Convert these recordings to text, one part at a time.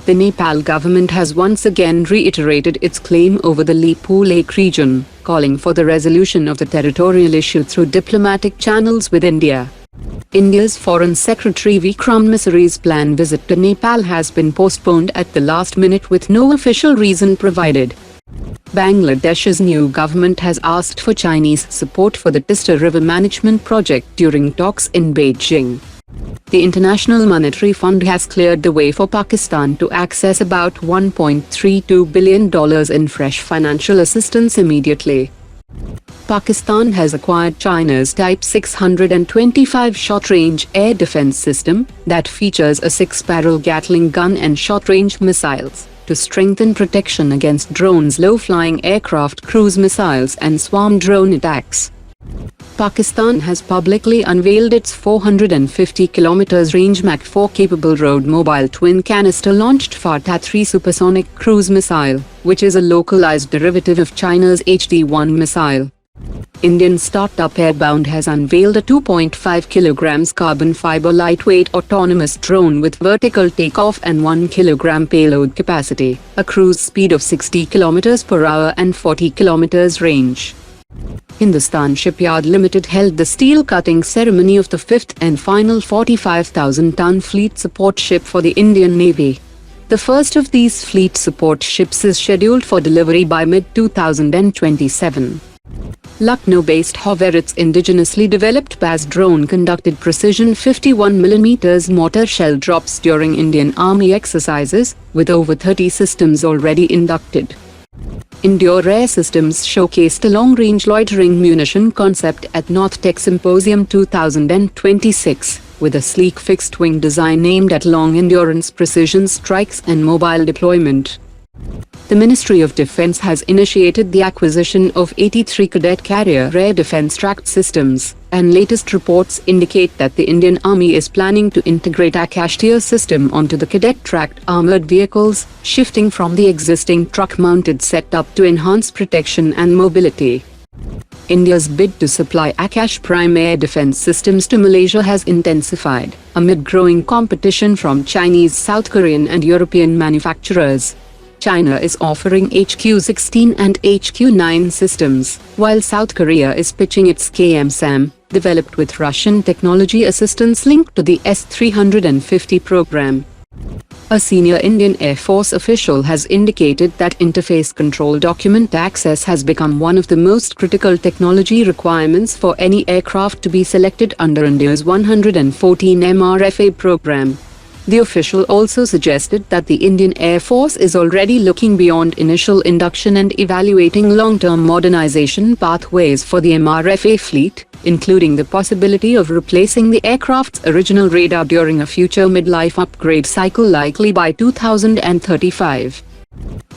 The Nepal government has once again reiterated its claim over the Lipulekh region, calling for the resolution of the territorial issue through diplomatic channels with India. India's Foreign Secretary Vikram Misri's planned visit to Nepal has been postponed at the last minute with no official reason provided. Bangladesh's new government has asked for Chinese support for the Teesta river management project during talks in Beijing. The International Monetary Fund has cleared the way for Pakistan to access about $1.32 billion in fresh financial assistance immediately. Pakistan has acquired China's Type 625 short-range air defense system that features a 6-barrel Gatling gun and short-range missiles to strengthen protection against drones, low-flying aircraft, cruise missiles and swarm drone attacks. Pakistan has publicly unveiled its 450 km range Mach 4 capable road mobile twin canister launched Fatah-3 supersonic cruise missile, which is a localized derivative of China's HD-1 missile. Indian startup Airbound has unveiled a 2.5 kg carbon fiber lightweight autonomous drone with vertical takeoff and 1 kg payload capacity, a cruise speed of 60 km per hour and 40 km range. Hindustan Shipyard Limited held the steel cutting ceremony of the fifth and final 45,000-ton fleet support ship for the Indian Navy. The first of these fleet support ships is scheduled for delivery by mid-2027. Lucknow-based Reasserts indigenously developed Baaz drone conducted precision 51mm mortar shell drops during Indian Army exercises, with over 30 systems already inducted. EndureAir Systems showcased a long-range loitering munition concept at NorthTech Symposium 2026, with a sleek fixed-wing design aimed at long-endurance precision strikes and mobile deployment. The Ministry of Defense has initiated the acquisition of 83 CADET carrier air defense tracked systems, and latest reports indicate that the Indian Army is planning to integrate Akashteer system onto the CADET tracked armored vehicles, shifting from the existing truck-mounted setup to enhance protection and mobility. India's bid to supply Akash prime air defense systems to Malaysia has intensified, amid growing competition from Chinese, South Korean and European manufacturers. China is offering HQ-16 and HQ-9 systems, while South Korea is pitching its KM-SAM, developed with Russian technology assistance linked to the S-350 program. A senior Indian Air Force official has indicated that interface control document access has become one of the most critical technology requirements for any aircraft to be selected under India's 114 MRFA program. The official also suggested that the Indian Air Force is already looking beyond initial induction and evaluating long-term modernization pathways for the MRFA fleet, including the possibility of replacing the aircraft's original radar during a future midlife upgrade cycle likely by 2035.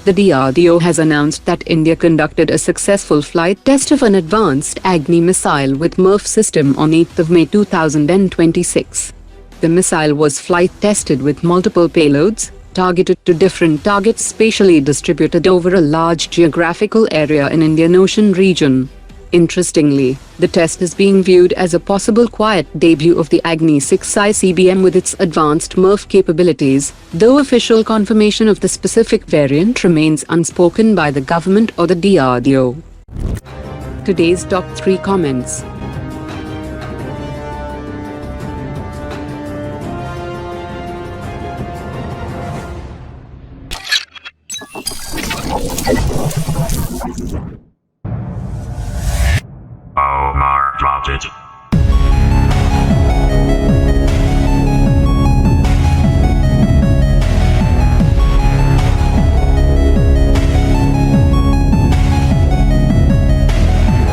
The DRDO has announced that India conducted a successful flight test of an advanced Agni missile with MRFA system on 8 May 2026. The missile was flight tested with multiple payloads, targeted to different targets spatially distributed over a large geographical area in Indian Ocean region. Interestingly, the test is being viewed as a possible quiet debut of the Agni-6 ICBM with its advanced MRFA capabilities, though official confirmation of the specific variant remains unspoken by the government or the DRDO. Today's top 3 comments. Omar dropped it.